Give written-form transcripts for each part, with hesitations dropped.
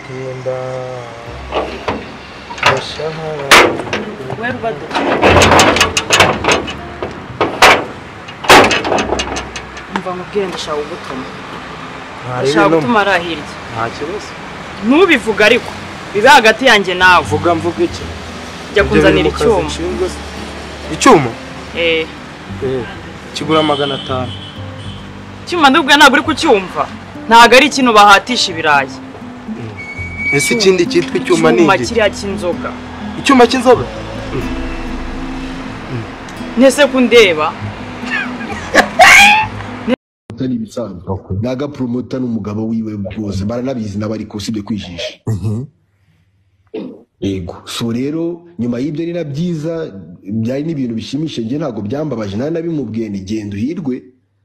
tinda mushahara we Rubaduka umva mubwire ndashaka gutuma ndashaka gutuma arahirye nta kibazo ntubivuga ariko bibe hagati yanjye nawe vuga mvuga iki jya kunzanira icyuma icyuma kigura 500 icyuma ndubwo ntabwo uri kucyumva ntabwo ari ikintu bahatisha ibirayi ese ikindi cyitwa icyuma ni iki kiriya cy'inzoga icyuma cy'inzoga nese kundeba tani bisanzwe naga promoter n'umugabo wiwe bwose baranabizi nabari kusibye kwijisha yego so rero nyuma y'ibyo ni nabyiza byari n'ibintu bishimishe nge ntago byambabaje nari nabimubwiye ni gendo hirwe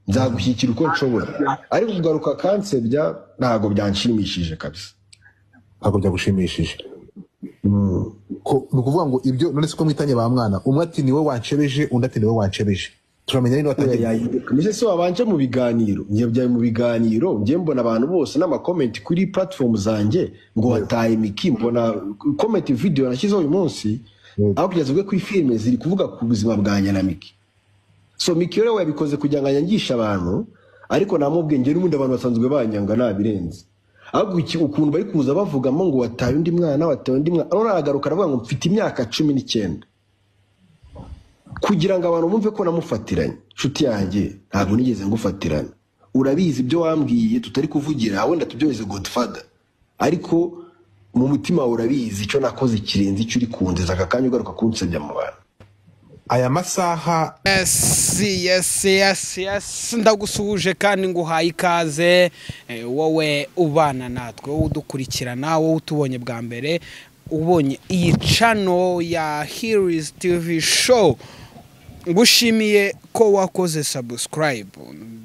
nzagushyikira uko nshobora ariko kugaruka kansebya ntago byanshimishije kabisa ntago byagushimishije ko nukuvuga ngo ibyo none se ko mwitanye ba mwana umwe ati niwe wancebeje undi ati niwe wancebeje turamenya ni watangiye nise so abanje mu biganiro ngiye byaye mu biganiro ngiye mbona abantu bose n'ama comment kuri platform zanjye ngo wataye Miki mbona comment video nashyizeho uyu munsi aho kugeza ubwo kuri filme ziri kuvuga ku buzima bwanjye na Miki so Miki rero yabikoze kugira ngo anyangisha abantu ariko namubwiye ngiye n'ubundi abantu basanzwe banyanga nabirenze ahubwo iki ukuntu bari kuza bavugamo ngo wataye undi mwana aragaruka aravuga ngo mfite imyaka 19 kugira ngo abantu bumve ko namufatiranye nshuti yanjye ntabwo nigeze ngufatirana urabizi ibyo wambwiye tutari kuvugira wenda tubyoheze Godfather ariko mu mutima urabizi icyo nakoze kirenze icyo uri kunzeza akakanya ugaruka kunsebya mu bantu aya masaha yes ndagusuhuje kandi nguhaye ikaze wowe ubana natwe wowe udukurikirana wowe utubonye bwa mbere ubonye iyi channel ya Heroes TV show ngushimiye ko wakoze subscribe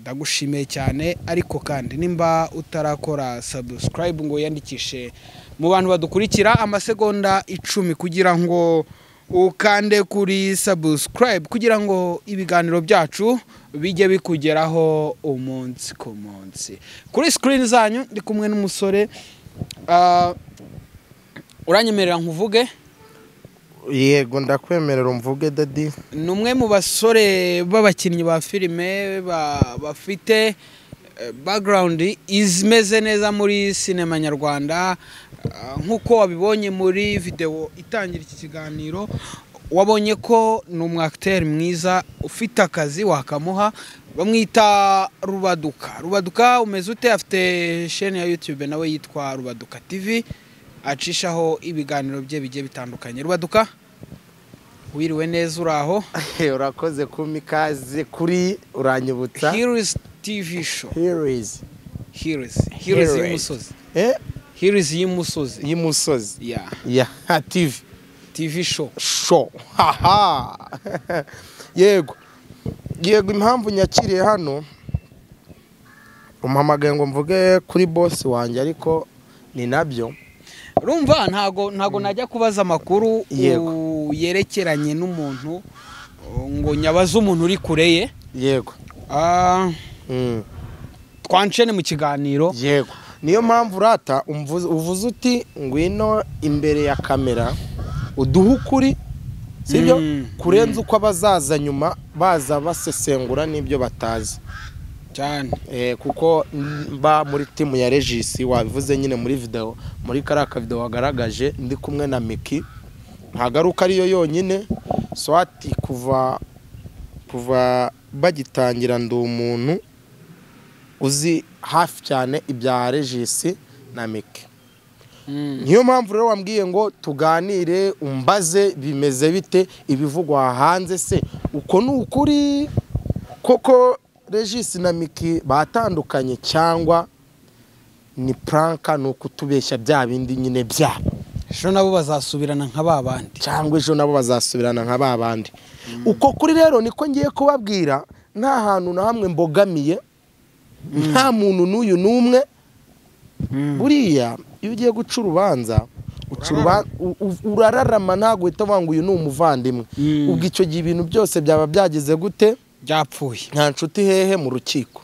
ndagushimiye cyane ariko kandi nimba utarakora subscribe ngo yandikishe mu bantu badukurikira amasegonda 10 kugira ngo ukande kuri subscribe kugira ngo ibiganiro byacu bijye bikugeraho umunsi ku munsi kuri screen zanyu ndi kumwe n'umusore uranyemerera nkuvuge yego ndakwemerera umvuge dadi numwe mu basore b'abakinnyi ba filime bafite background izmeze neza muri cinema nyarwanda nkuko wabibonye muri video itangira iki kiganiro wabonye ko ni umwacteur mwiza ufite akazi wakamuha bamwita Rubaduka umeze ute afite chaîne ya YouTube nawe yitwa Rubaduka TV acishaho ibiganiro bye bigiye bitandukanye Rubaduka wiriwe neza uraho urakoze kumikaze kuri uranyibutsa Heroes TV show Heroes y'umusozi Heroes y'umusozi ya TV show haha yego impamvu nyakiriye hano umpamagaye ngo mvuge kuri boss wanjye ariko ni nabyo urumva ntago najya kubaza amakuru yerekeranye n'umuntu ngo nyabaze umuntu uri kureye yego twancene mu kiganiro yego niyo mpamvu rata uvuze uti ngwino imbere ya kamera uduha ukuri sibyo kurenza uko abazaza nyuma baza basesengura n'ibyo batazi cyane kuko mba muri timu ya Regis wabivuze nyine muri video muri karaka video wagaragaje ndi kumwe na Miki ntagaruka ariyo yonyine swati kuva bagitangira ndi umuntu uzi hafi cyane ibya Regis na Miki niyo mpamvu rero wambwiye ngo tuganire umbaze bimeze bite ibivugwa hanze se uko ni ukuri koko Regis na Miki batandukanye cyangwa ni pranka nuko tubeshya bya bindi nyine byabo ejo nabo bazasubirana nka babandi cyangwa ejo nabo bazasubirana nka babandi uko kuri rero niko ngiye kubabwira nta hantu na hamwe mbogamiye nta muntu n'uyu n'umwe buriya iyo ugiye guca urubanza urararama ntabwo uhita uvuga ngo uyu ni umuvandimwe ubwo icyo gihe ibintu byose byaba byageze gute byapfuye nta nshuti hehe mu rukiko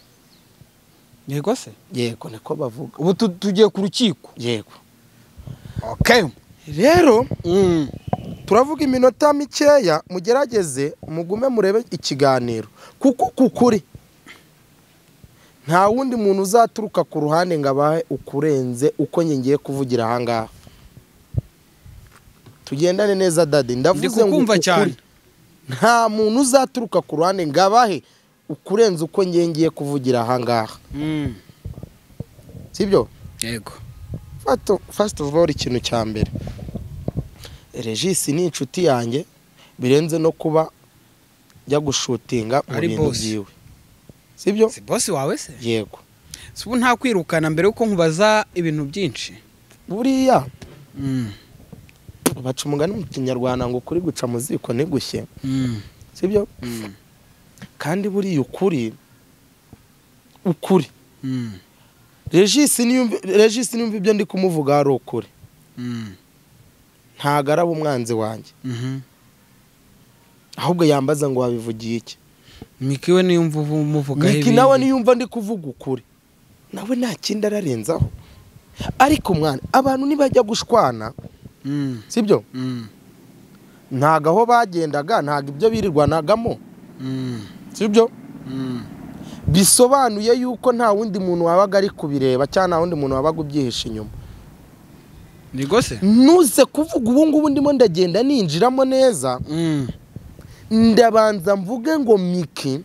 yego se yego niko bavuga ubu tugiye ku rukiko yego okay rero turavuga iminota mikeya mugerageze mugume murebe ikiganiro kuko kukuri nta wundi muntu uzaturuka ku ruhande ngo abahe ukurenze uko ngiye kuvugira aha ngaha tugendane neza dade ndavuze ngo ukuri nta muntu uzaturuka ku ruhande ngo abahe ukurenze uko ngiye kuvugira aha ngaha sibyo yego first of all ikintu cya mbere Regis ni inshuti yanjye birenze no kuba njya gushutinga mu bintu byiwe sibyo si boss wawe se yego ubu nta kwirukana mbere yuko nkubaza ibintu byinshi buriya baca umugani mu kinyarwanda ngo kuri guca mu ziko ntigushye sibyo kandi buriya ukuri Regis niyumva ibyo ndi kumuvuga ari ukuri ntago araba umwanzi wanjye ahubwo yambaza ngo wabivugiye iki Miki we niyumva umuvuga Miki nawe niyumva ndi kuvuga ukuri nawe nta kindi ararenzaho ariko mwana abantu nibajya gushwana sibyo ntago aho bagendaga ntago ibyo birirwanagamo sibyo bisobanuye yuko nta wundi muntu wabaga ari kubireba cyangwa nta wundi muntu wabaga ubyihisha inyuma nigose nuze kuvuga ubu ngubu ndimo ndagenda ninjiramo neza ndabanza mvuge ngo Miki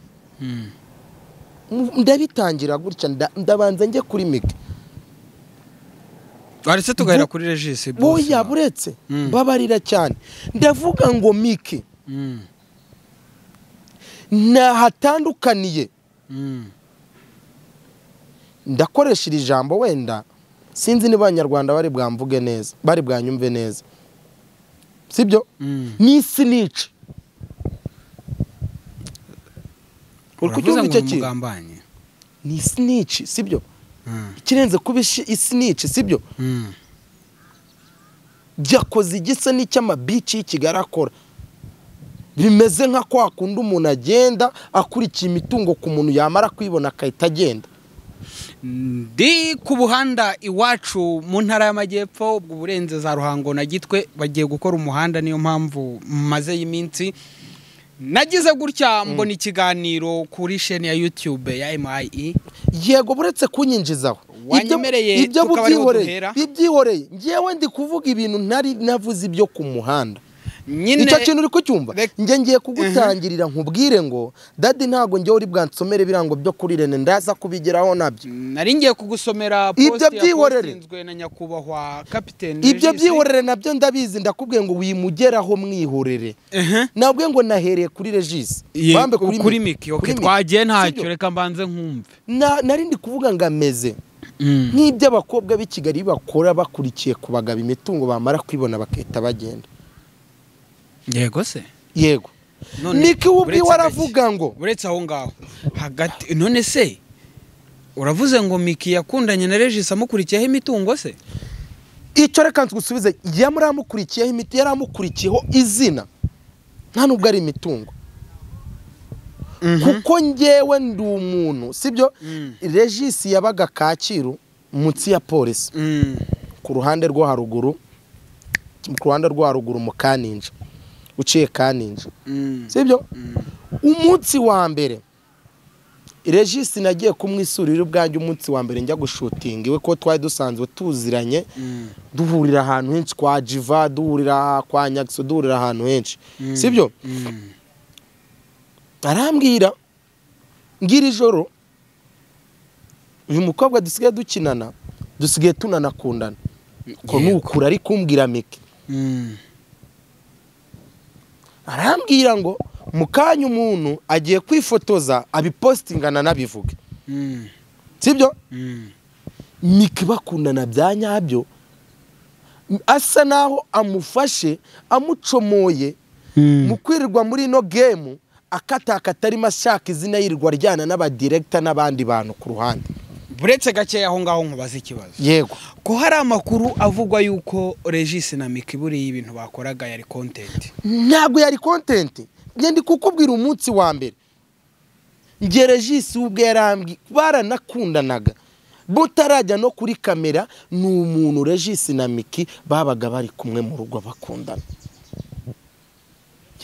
ndabitangira gutya ndabanza njye kuri Miki baretse tugahera kuri Regis boya buretse babarira cyane ndavuga ngo Miki nahatandukaniye ndakoresha iri jambo wenda sinzi niba abanyarwanda bari bwamvuge neza bari bwanyumve neza sibyo n'isi nice uravuze ngo ni isi nice sibyo ikirenze kuba isi nice sibyo byakoze igisa n'icy'amabici y'Kigali akora bimeze nka kwa kundi umuntu agenda akurikiye imitungo ku muntu yamara kwibona akahita agenda ndi ku buhanda iwacu mu ntara y'amajyepfo ubwo burenze za Ruhango na Gitwe bagiye gukora umuhanda niyo mpamvu maze y'iminsi nagize gutya mbona ikiganiro kuri chaîne ya YouTube ya MIE yego buretse kunyinjizaho ibyo byihoreye ngiyewe ndi kuvuga ibintu ntari navuze ibyo ku muhanda icyo kintu uri kucyumva ngiye kugutangirira nkubwire ngo dadi ntago ngiye uri bwansomere birango byo kuri Rene ndaza kubigeraho nabyo nari ngiye kugusomera post yakozwe na nyakubahwa kapiteni ibyo byihorere nabyo ndabizi ndakubwiye ngo wimugeraho mwihorere nabwe ngo nahereye kuri Regis bambe kuri Miki okay twagiye ntacyo reka mbanze nkumve nari ndi kuvuga ngo ameze nk'ibyo abakobwa b'i Kigali bakora bakurikiye kubagaba imitungo bamara kwibona bakahita bagenda yego se yego Miki ubwi waravuga ngo uretse aho ngaho hagati none se uravuze ngo Miki yakundanye na Regis amukurikiyeho imitungo se icyo reka nsubize yamuramukurikiyeho imiti yaramukurikiyeho izina nta nubwo ari imitungo kuko ngewe ndi umuntu sibyo Regis yabaga Kacyiru munsi ya polisi ku ruhande rwo haruguru mu Kaninja uciye Kaninja sibyo umunsi wa mbere Regis nagiye kumwisurira ubwanjye umunsi wa mbere njya gushutinga iwe ko twari dusanzwe tuziranye duhurira ahantu henshi kwa Jiva duhurira kwa Nyakso duhurira ahantu henshi sibyo arambwira ngira ijoro uyu mukobwa dusigaye dukinana dusigaye tunanakundana ko nukura ari kumbwira Miki arambwira ngo mukanya umuntu agiye kwifotoza abipostingana nabivuge sibyo Miki bakundana bya nyabyo asa naho amufashe amucomoye mu kwirirwa muri no game akatakata arimo ashaka izina yirirwa ryana n'aba director n'abandi bantu ku ruhande buretse gake aho ngaho nkubaza ikibazo yego ko hari amakuru avugwa yuko Regis na Miki buri ibintu bakoraga yari content ntabwo yari content ngende kukubwira umunsi wa mbere nge Regis ubwe yarambwi baranakundanaga butarajya no kuri kamera ni umuntu Regis na Miki babaga bari kumwe mu rugo bakundana,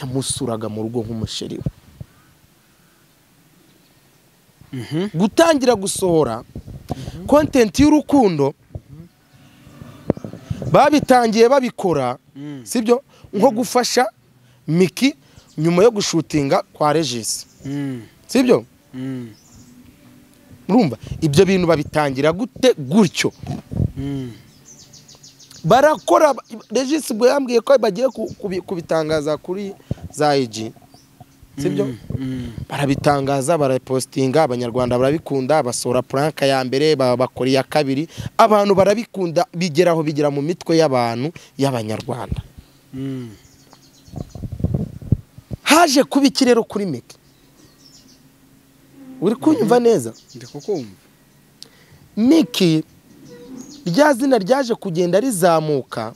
yamusuraga mu rugo nk'umusheri we. Gutangira gusohora content y'urukundo babitangiye babikora, sibyo, nko gufasha Miki nyuma yo gushutinga kwa Regis, sibyo. Murumva ibyo bintu babitangira gute gutyo, barakora. Regis bwo yambwiye ko bagiye kubitangaza kuri za IG, sibyo. Barabitangaza, barapostinga, abanyarwanda barabikunda, basora prank ya mbere, bakora ya kabiri, abantu barabikunda, bigeraho bigira mu mitwe y'abantu y'abanyarwanda. Haje kuba ikirero kuri Miki, uri kunyumva neza? Ndi kukumva. Miki rya zina ryaje kugenda rizamuka,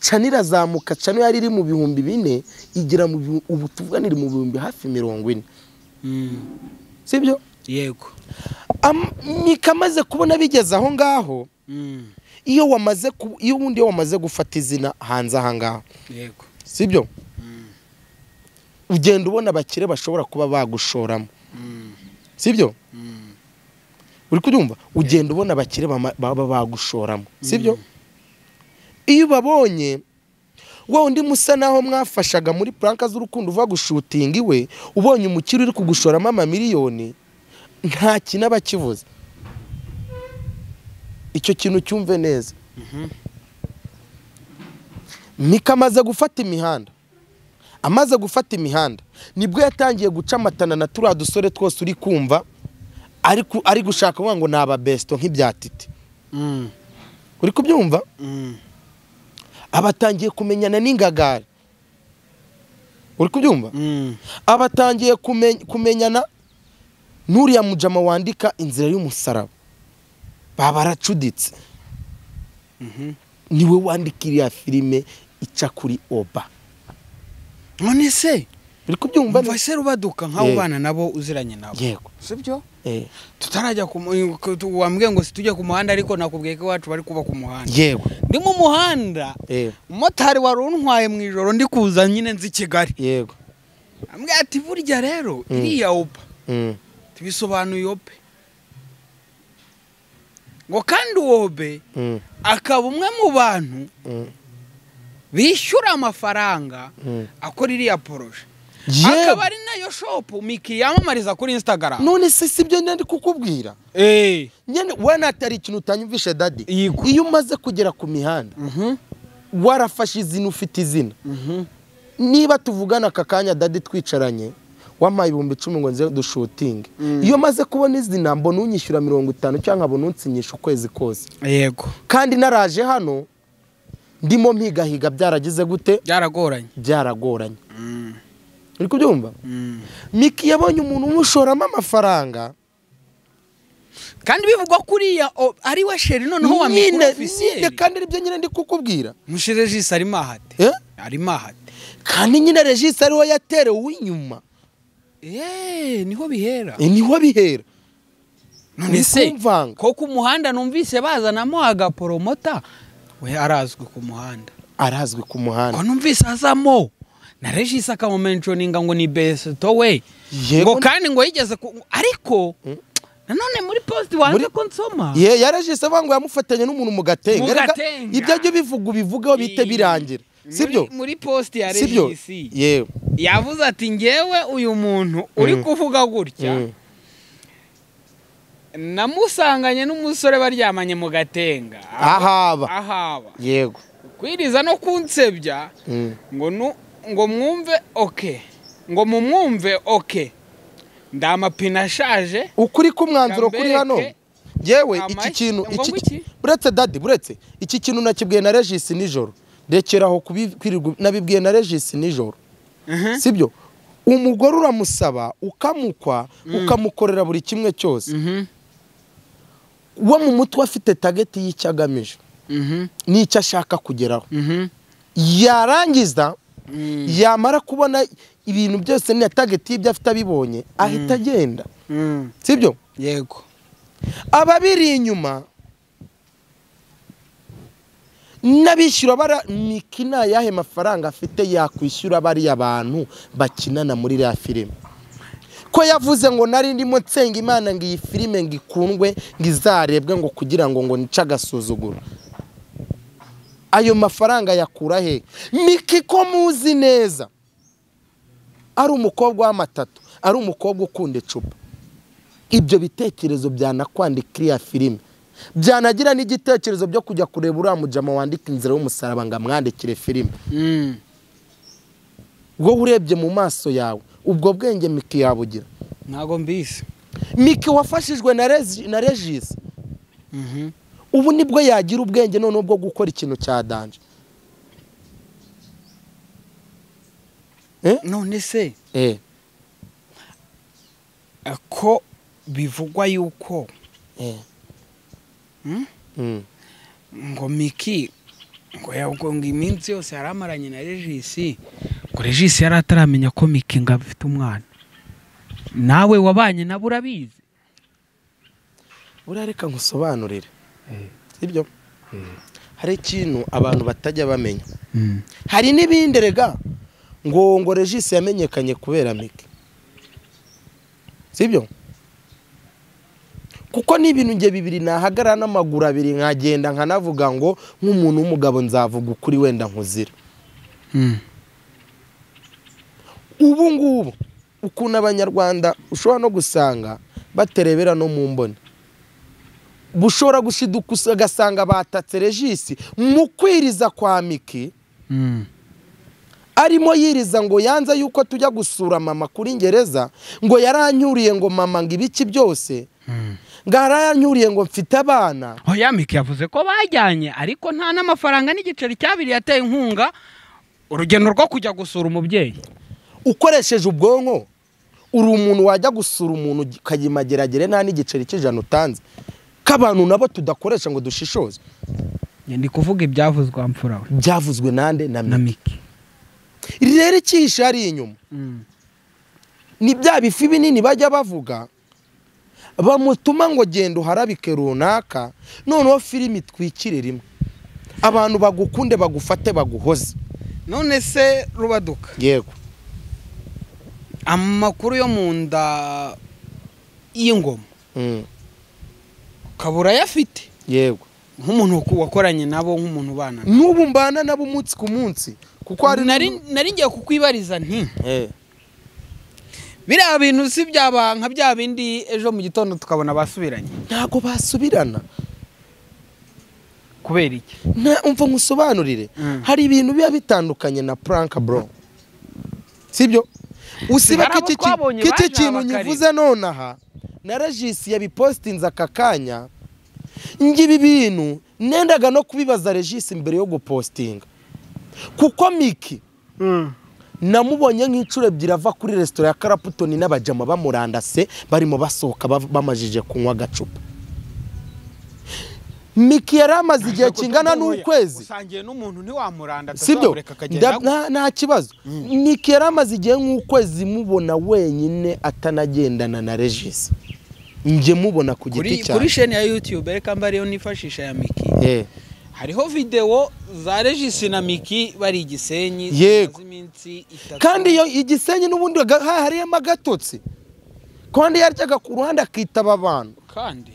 Channel irazamuka, Channel yari iri mu 4,000 igira mu ubu tuvuganira mu 1000 hafi 40, sibyo? Yego. Miki amaze kubona bigeze aho ngaho, iyo ubundi wamaze gufata izina hanze aha ngaho, Yego. sibyo, ugenda ubona abakire bashobora kuba bagushoramo, sibyo. Uri kubyumva? Ugenda ubona abakire baba bagushoramo, sibyo. Iyo babonye wowe undi musa naho mwafashaga muri prank z'urukundo uva gushutinga iwe, ubonye umukire uri kugushoramo amamiliyoni, nta kintu abakivuze. Icyo kintu cyumve neza. Miki amaze gufata imihanda, nibwo yatangiye guca amatana na turiya dusore twose uri kumva ari gushaka ngo ni ababesto nk'ibya Titi. Uri kubyumva? Abatangiye kumenyana n'ingagari. Uri kubyumva? Abatangiye kumenyana n'uriya mujama wandika inzira y'umusaraba, babaracuditse. Niwe wandikiriya filime ica kuri Oba. None se uri kubyumva? Mva se rubaduka nkaho ubana nabo uziranye nabo. Yego. Sibyo? Tutarajya wambwiye ngo situjye ku muhanda, ariko nakubwiye ko wacu bari kuba ku muhanda. Yego. Ndi mu muhanda. Umumotari wari untwaye mu ijoro ndi kuza nyine nzi Kigali. Yego. Ambwiye ati burya rero iriya Oba. Tubisobanuye Obe. Ngo kandi Obe akaba umwe mu bantu bishyura amafaranga akora iriya poroje. Akaba ari nayo shop Miki yamamariza kuri Instagram. None se sibyo ndi kukubwira? Nyene wana atari ikintu utanyumvishe daddy. Iyo umaze kugera ku mihanda, warafashe izina, ufite izina. Niba tuvugana akakanya daddy twicaranye, wampaye 10,000 ngo nze dushutinge. Iyo maze kubona izina mbona unyishyura 50 cyangwa abona unsinyisha ukwezi kose. Yego. Kandi naraje hano ndimo mpigahiga, byaragize gute? Byaragoranye. Uri kubyumva? Miki yabonye umuntu umushoramo amafaranga, kandi bivugwa kuriya ari we sheri noneho wa Miki officiel. Kandi nibyo nyine ndi kukubwira. Mushi Regis ari mahate. Ari mahate. Kandi nyine Regis ari we yaterewe uw'inyuma. Niho bihera. Niho bihera. None se ko ku muhanda numvise bazanamo agapromota, we arazwi ku muhanda. Ko numvise azamo na Regis akamumentioninga ngo ni besto we. Ngo kandi ngo yigeze ariko nanone muri post wanze ko nsoma. Ya Regis abango yamufatanye n'umuntu mu Gatenga. Ibyo byo bivugaho bite birangira. Sibyo? Muri post ya Regis. Yewe. Yavuze ati ngewe uyu muntu uri kuvuga gutya. Namusanganye n'umusore baryamanye mu Gatenga. Ahaba. Yego. Kwiriza no kunsebya ngo mwumve ngo mumwumve ndamapina ashaje. Ukuri kumwanzuro kuri hano. Yewe iki kintu buretse daddy, buretse iki kintu nakibwiye na Regis nijoro. Rekeraho kubikwirirwa nabibwiye na Regis nijoro. Sibyo? Umugore uramusaba ukamukwa, ukamukorera buri kimwe cyose. Uwo mu mutwe afite target y'icyagamije. N'icyo ashaka kugeraho. Yarangiza yamara kubona ibintu byose ni target y'ibyo afite abibonye, ahita agenda. Sibyo? Yego. ababiri inyuma n'abishyura bara Miki na yahe mafaranga afite yakwishyura bari abantu bakinana muri ya filime ko yavuze ngo nari ndimo nsenga Imana ngo iyi filime ngikundwe ngizarebwe ngo kugira ngo nica gasuzuguro ayo mafaranga yakura he Miki ko muzi neza ari umukobwa w'amatatu ari umukobwa ukunda icupa ibyo bitekerezo byanakwandika ya filime byanagira n'igitekerezo byo kujya kureba uriya mujama wandika inzira y'umusaraba ngo amwandikire filime wowe urebye mu maso yawe ubwo bwenge Miki yabugira ntago mbise Miki wafashijwe na Regis ubu nibwo yagira ubwenge none bwo gukora ikintu cya danje none se ko bivugwa yuko ngo Miki ngo iminsi yose yaramaranye na Regis ngo Regis yari ataramenya ko Miki ngo afite umwana nawe wabanye nabo urabizi urareka ngusobanurire sibyo hari ikintu abantu batajya bamenya hari n'ibindi rega ngo Regis yamenyekanye kubera Miki sibyo kuko n'ibintu nge bibiri nahagarara n'amaguru abiri nkagenda nkanavuga ngo nk'umuntu w'umugabo nzavuga ukuri wenda nkuzira ubu ngubu ukuntu abanyarwanda ushobora no gusanga baterebera no mu mboni bushobora gushiduka ugasanga batatse Regis mu kwiriza kwa Miki arimo yiriza ngo yanza yuko tujya gusura mama kuri Ngereza ngo yaranyuriye ngo mama ngo ibiki byose ngarayanyuriye ngo mfite abana oya Miki yavuze ko bajyanye ariko nta n'amafaranga n'igiceri cyabiri yateye inkunga urugendo rwo kujya gusura umubyeyi ukoresheje ubwonko uri umuntu wajya gusura umuntu kayimageragere nta n'igiceri cy'ijana utanze k'abantu nabo tudakoresha ngo dushishoze ndi kuvuga ibyavuzwe amfurawe byavuzwe nande na Miki rero ikihishe ari inyuma ni bya bifi binini bajya bavuga bamutuma ngo genda uharabike runaka noneho filimi twikire rimwe abantu bagukunde bagufate baguhoze none se Rubaduka yego amakuru yo mu nda y'ingoma kabura yafite yego nk'umuntu wakoranye nabo nk'umuntu bana n'ubu mbana nabo umunsi ku munsi kuko hari nari ngiye kukwibariza nti biriya bintu si byaba nka bya bindi ejo mu gitondo tukabona basubiranye ntago basubirana kubera iki umva ngusobanurire hari ibintu biba bitandukanye na prank bro sibyo usiba kiki kintu nyivuze nonaha na Regis yabipostinze aka kanya ngibi bintu nendaga no kubibaza Regis mbere yo gupostinga kuko Miki namubonye nk'icuro ebyiri ava kuri restaurant ya Karaputoni n'abajama bamurandase barimo basohoka bamajije kunywa agacupa Miki yaramaze igihe kingana n'ukwezi usangiye n'umuntu ntiwamuranda sibyo nta kibazo Miki yaramaze igihe nk'ukwezi mubona wenyine atanagendana na Regis nje mubona ku giti cyane kuri chaîne ya YouTube reka mbariyo nifashisha ya Miki hariho video za Regis na Miki bari Gisenyi iminsi itatu kandi iyo Igisenyi n'ubundi hariyo magatotsi kandi yaryaga ku ruhande akitaba abantu kandi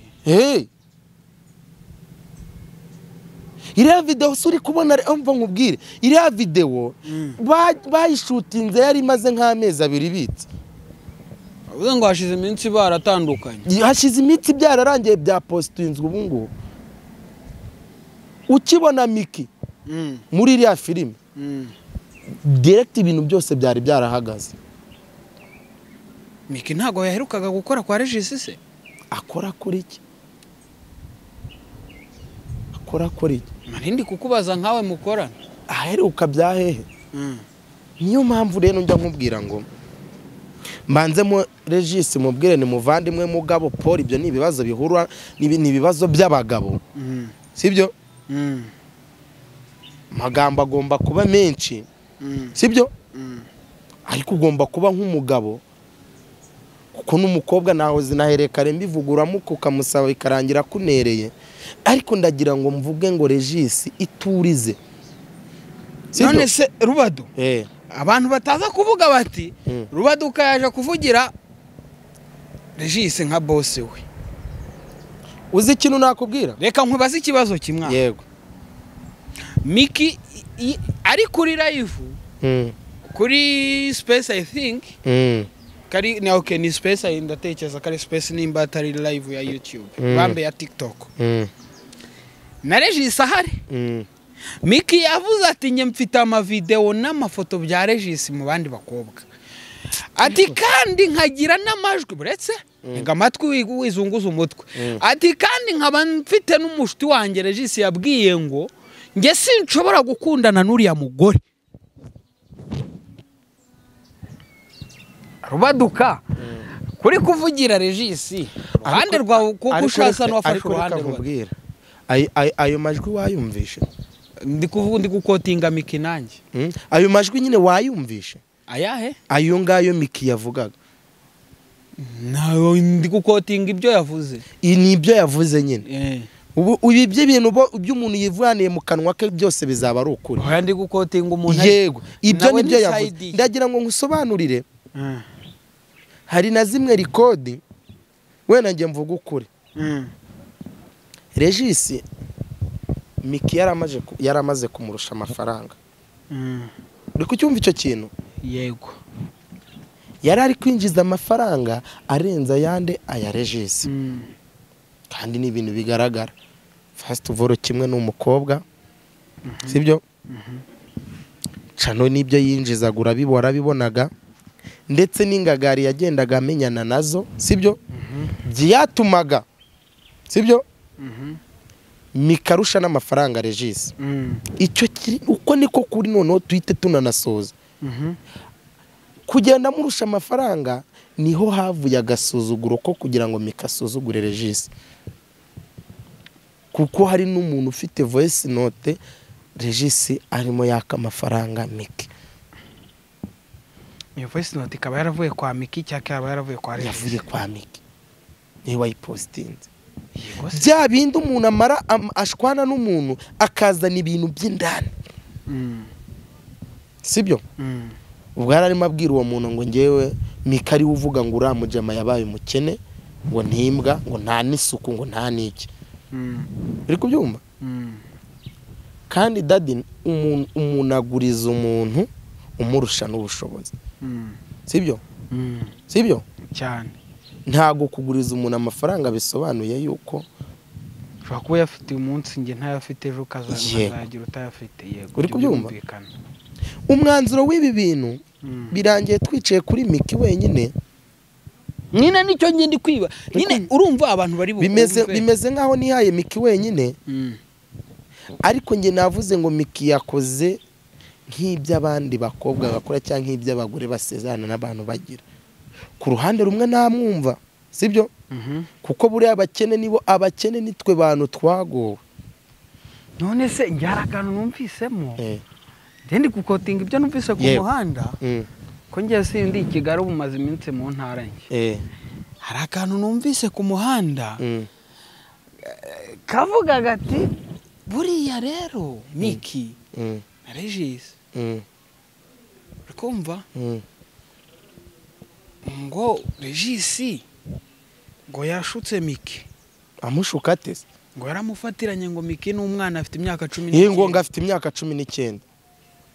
iriya video suri kubona umva nkubwire iriya video bayishutinze yari imaze nk'amezi abiri bitse uvuze ngo hashize iminsi baratandukanye hashize iminsi byararangiye bya postinzwe ubu ngubu ukibona Miki muri iriya filime direct ibintu byose byari byarahagaze Miki ntago yaherukaga gukora kwa Regis se akora kuri iki akora kuri iki marindi kukubaza nkawe mukorana aheruka byahehe niyo mpamvu rero njya nkubwira ngo mbanze mu Regis mubwire ni muvandimwe mugabo Paul ibyo ni ibibazo bihura ni ibibazo by'abagabo sibyo magambo agomba kuba menshi sibyo ariko ugomba kuba nk'umugabo kuko n'umukobwa naho zinaherekare mbivuguramo ukamusaba ikarangira kunereye, ariko ndagira ngo mvuge ngo Regis iturize. none se Rubadu abantu bataza kuvuga bati Rubaduka yaje kuvugira Regis nka boss we. Uzi ikintu nakubwira? Reka nkubaze ikibazo kimwe. Yego. Miki ari kuri live kuri Space I think kari na okay ni Space ndatekereza kari Space nimba atari live ya YouTube bambe ya TikTok na Regis ahari. Miki yavuze ati nye mfite ama video n'amafoto bya Regis mu bandi bakobwa, ati kandi nkagira n'amajwi buretse nga matwi wizunguza umutwe, ati kandi nkaba mfite n'umushiti wanjye Regis yabwiye ngo nge sinshobora gukundana n'uriya mugore. Rubaduka kuri kuvugira Regis ruhande rwa kugushasa no afasha uruhande rwa ayo majwi wayumvishe? Ndi kuvuga ndi gukotinga Miki nanjye. Ayo majwi nyine wayumvishe? Ayahe? Ayo ngayo Miki yavugaga. Nayo ndi gukotinga ibyo yavuze. Ni ibyo yavuze nyine. Ubu ibyo bintu by'umuntu yivaniye mu kanwa ke byose bizaba ari ukuri. Oya ndi gukotinga umuntu. Yego, ibyo nibyo yavuze. Ndagira ngo ngusobanurire. Hari na zimwe record wena ngiye mvuga ukuri. Regis Miki yaramaze kumurusha amafaranga. Uri kucyumva icyo kintu? Yego. Yari ari kwinjiza amafaranga arenza yande aya Regis. Kandi ni ibintu bigaragara. First of all kimwe n'umukobwa. Sibyo? Cano nibyo yinjizagura bibora bibonaga. Ndetse n'ingagari yagendaga amenyana nazo, sibyo? Byatumaga. Sibyo? Mikarusha n'amafaranga Regis. Icyo kiri uko niko kuri none tuhite tunanasoza. Kugenda murusha amafaranga niho havuye agasuzuguro ko kugira ngo mikasuzugure Regis. Kuko hari n'umuntu ufite voice note Regis arimo yaka amafaranga Miki. Iyo voice note ikaba yaravuye kwa Miki cyangwa yaba yaravuye kwa Regis? Yavuye kwa Miki. Ni wayipostinze. Bya bindi umuntu amara ashwana n'umuntu akazana ibintu by'indani. Sibyo? Ubwo yararimo abwira uwo muntu ngo ngewe Miki ari uvuga ngo uramujama yabaye umukene, ngo ntimbwa, ngo nta n'isuku, ngo nta n'iki. Uri kubyumva? Kandi daddy umuntu aguriza umuntu umurusha n'ubushobozi. Sibyo? Sibyo? Cyane. Ntago kuguriza umuntu amafaranga bisobanuye yuko ushobora kuba yafite umunsi nge ntayafite ejo kazagira utayafite. Yego. Uri kubyumva? Umwanzuro w'ibi bintu birangiye twicaye kuri Miki wenyine. Nyine nicyo nge ndi kwiba. Nyine urumva abantu bari bimeze nkaho nihaye Miki wenyine. Ariko nge navuze ngo Miki yakoze nk'iby'abandi bakobwa bakora cyangwa nk'iby'abagore basezerana n'abantu bagira. Ku ruhande rumwe namwumva, sibyo? Kuko buri abakene nibo abakene nitwe bantu twagowe. None se njyarakantu numvisemo. Ndi gukotinga ibyo numvise ku muhanda. Ko ngiye sindi Kigali bumaze iminsi mu ntara nke. Hari akantu numvise ku muhanda. Kavuga gati buriya rero Miki na Regis. Ukumva? Ngo Regis ngo yashutse Miki. Amushuka atese? Ngo yaramufatiranye ngo Miki n'umwana afite imyaka 19. Ngo ngafite imyaka 19.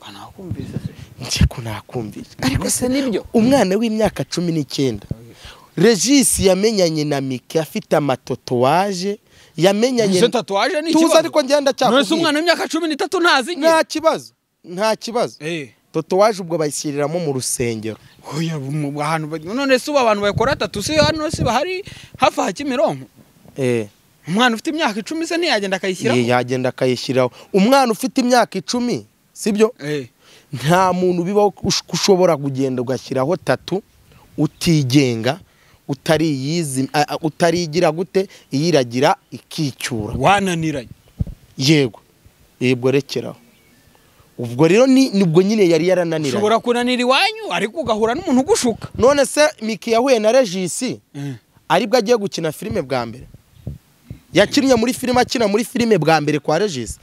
Banakumvise se? Nje ko nakumvise. Ariko se nibyo umwana w'imyaka 19. Regis yamenyanye na Miki afite amatotowaje, yamenyanye na tatuwaje ni kibazo. Tuza ariko ngenda cyakubwira. None se umwana w'imyaka 13 ntazi nge? Nta kibazo. Nta kibazo. Totowaje ubwo bayishyiriramo mu rusengero. Oya ahantu none se abantu bakora tatu se hano se bahari hafi ha Kimironko. Umwana ufite imyaka 10 se ntiyagenda akayishyiraho? Yagenda akayishyiraho. Umwana ufite imyaka 10, sibyo? Nta muntu bibaho ushobora kugenda ugashyiraho tatu utigenga, utariyizi, utarigira gute, iyiragira ikicyura. Wananiranye. Yego. Yebwo rekeraho. ubwo rero nibwo nyine yari yarananiranye. ushobora kunanira iwanyu ariko ugahura n'umuntu ugushuka. None se Miki yahuye na Regis aribwo agiye gukina filime bwa mbere, yakinnye muri filime, akina muri filime bwa mbere kwa Regis.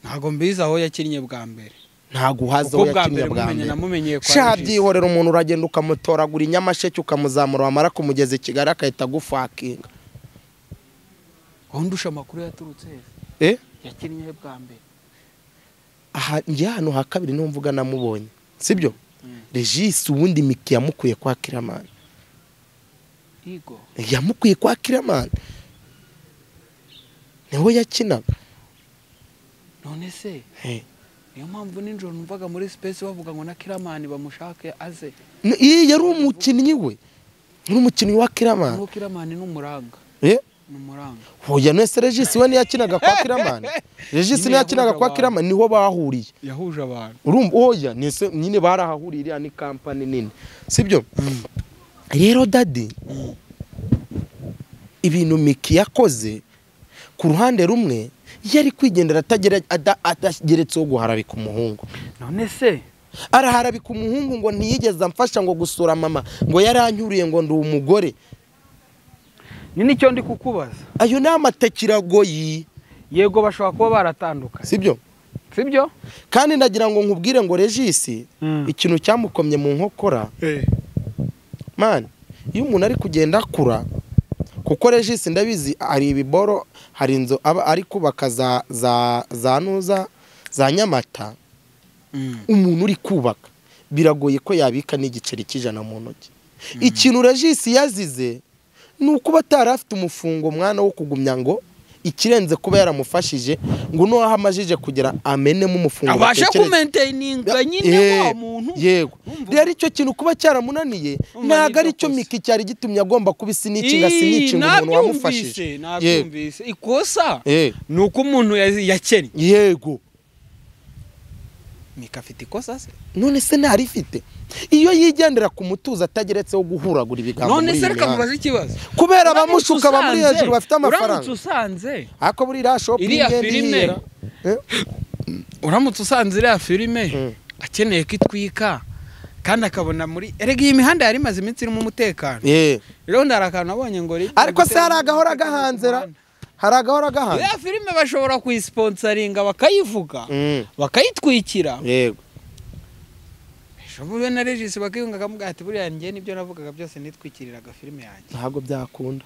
Ntago mbizi aho yakinnye bwa mbere, ntago uhaza aho yakinnye bwa mbere. Shabyihorera umuntu uragenda ukamutoragura inyamasheke ukamuzamura, wamara kumugeza i Kigali akahita agufakinga. Ndusha amakuru yaturutse yakinnye bwa mbere. Aha njye hano ha kabiri numvuga namubonye, sibyo? Regis ubundi Miki yamukuye kwa Kiramani. Yego. Yamukuye kwa Kiramani. Niho yakinaga. None se niyo mpamvu ninjoro numvaga muri space bavuga ngo na Kiramani bamushake aze. Yari umukinnyi we. Ni umukinnyi wa Kiramani. Nuko Kiramani n'umuranga. N'umuranga. Hoya nese Regis we yakinaga kwa Kiramani. Regis yakinaga kwa Kiramani niho bahuriye. Yahuje abantu. Urumva hoya nese nyine barahahurira ni company nini. Sibyo? Rero Daddy ibintu Miki yakoze ku ruhande rumwe yari kwigendera atageretseho guharabika umuhungu. None se araharabika umuhungu ngo ntiyigeze amfasha ngo gusura mama, ngo yaranyuriye ngo ndi umugore. Ni nicyo ndi kukubaza. Ayo ni amatekiragoyi. Yego bashobora kuba baratandukanye. Sibyo? Sibyo? Kandi ndagira ngo nkubwire ngo Regis ikintu cyamukomye mu nkokora. Man, iyo umuntu ari kugenda akura, kuko Regis ndabizi ari ibiboro, hari inzo aba ari kubaka za nuza za Nyamata. Umuntu uri kubaka biragoye ko yabika n'igiceri cy'ijana mu ntoki. Ikintu Regis yazize nuko batarafite umufungo mwana wo kugumya ngo ikirenze kuba yaramufashije ngo no ahamajije kugira amenemo umufungo abasha kumaintaininga nyine wa muntu. Yego rero icyo kintu kuba cyaramunaniye ntago ari cyo Miki cyari gitumye agomba kubisi n'ikinga sinicinga umuntu wamufashije. Nabyumvise ikosa nuko umuntu yakennye. Yego Miki afite ikosa se? None se ntarifite iyo yigendera ku mutuzo atageretseho guhuragura ibigambo. None se reka mubaze ikibazo, kubera abamushuka bamuri hejuru bafite amafaranga. Uramutse usanze ako buri ra shopping filime, uramutse usanze iriya filime akeneye kitwika kandi akabona muri erega iyi mihanda yari maze iminsi irimo umutekano. Rero ndarakana abonye ngo ariko se hari agahora gahanzera, hari agahora gahanze. Ya filime bashobora kuyisponsoringa bakayivuga bakayitwikira. Yego Shobuwe na Regis bakiyunga akamuga ati buriya ngiye nibyo navugaga byose nitwikiriraga filime yanjye. Ntago byakunda.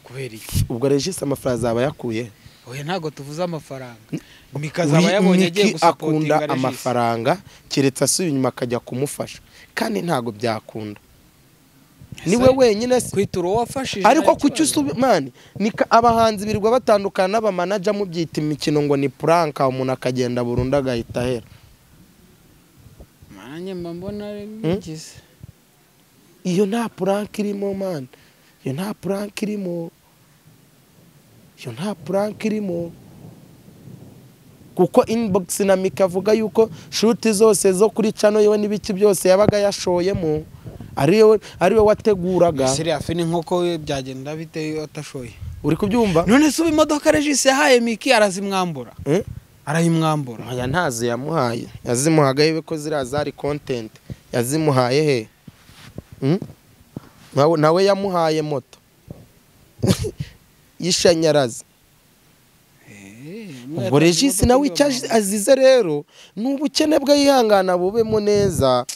Kubera iki? Ubwo Regis amafaranga zaba yakuye. Oya ntago tuvuze amafaranga. Mikazaba yabonye agiye gusupotinga Regis. Amafaranga kiretse asuye inyuma akajya kumufasha. Kandi ntago byakunda. Niwe wenyine kwituro wafashije. Ariko kucyusubi man nika abahanzi birirwa batandukana n'aba manager mu byita imikino ngo ni prank, umuntu akagenda burunda agahita hera. Manye mbona ngize. Iyo nta prank irimo man. Iyo nta prank irimo. Iyo nta prank irimo. Kuko inbox na Miki avuga yuko shoot zose zo kuri channel yewe n'ibiki byose yabaga yashoyemo. Ariwe wateguraga. Seriya fini nkoko byagenda bite atashoye. Uri kubyumva? None suba imodoka Regis yahaye Miki arazimwambura. Arayimwambura. Aya ntazi yamuhaye. Yazimuhaga yibe ko zirazari content. Yazimuhaye he? Nawe yamuhaye moto. Yishanyarazi. Ubwo Regis nawe icyaje azize rero n'ubukene bwe yihangana bubemo neza.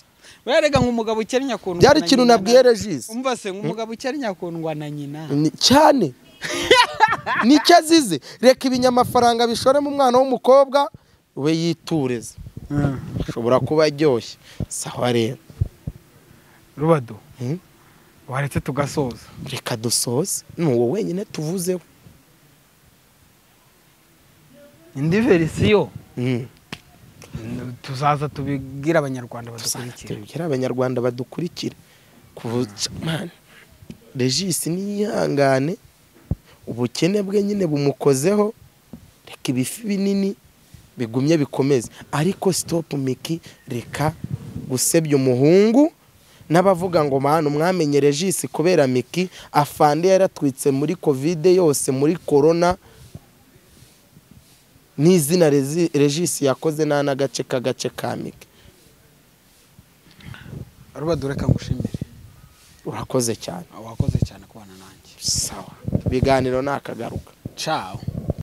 Werega nk'umugabo ukennye akundwa. Byari kintu nabwiye Regis. Umva se nk'umugabo ukennye akundwa na nyina. Cyane. Nicyo azize. Reka ibinyamafaranga bishore mu mwana w'umukobwa we yitureze. Shobora kuba aryoshye. Sawa rero. Rubado. Waretse tugasoza. Reka dusoze. Nuwo wenyine tuvuzeho. Indi verisiyo. Tuzaza tubigira abanyarwanda badukurikira. Tubigira abanyarwanda badukurikira. Man. Regis niyihangane. Ubukene bwe nyine bumukozeho. Reka ibifi binini bigumye bikomeze. Ariko stop Miki, reka gusebya umuhungu n'abavuga ngo mana mwamenye Regis kubera Miki afande yaratwitse muri covid yose muri corona. n'izina Regis yakoze nta n'agace ka Mike. Robert reka ngushimire. Urakoze cyane. Wakoze cyane kubana nanjye. Sawa, ibiganiro nakagaruka. Ciao.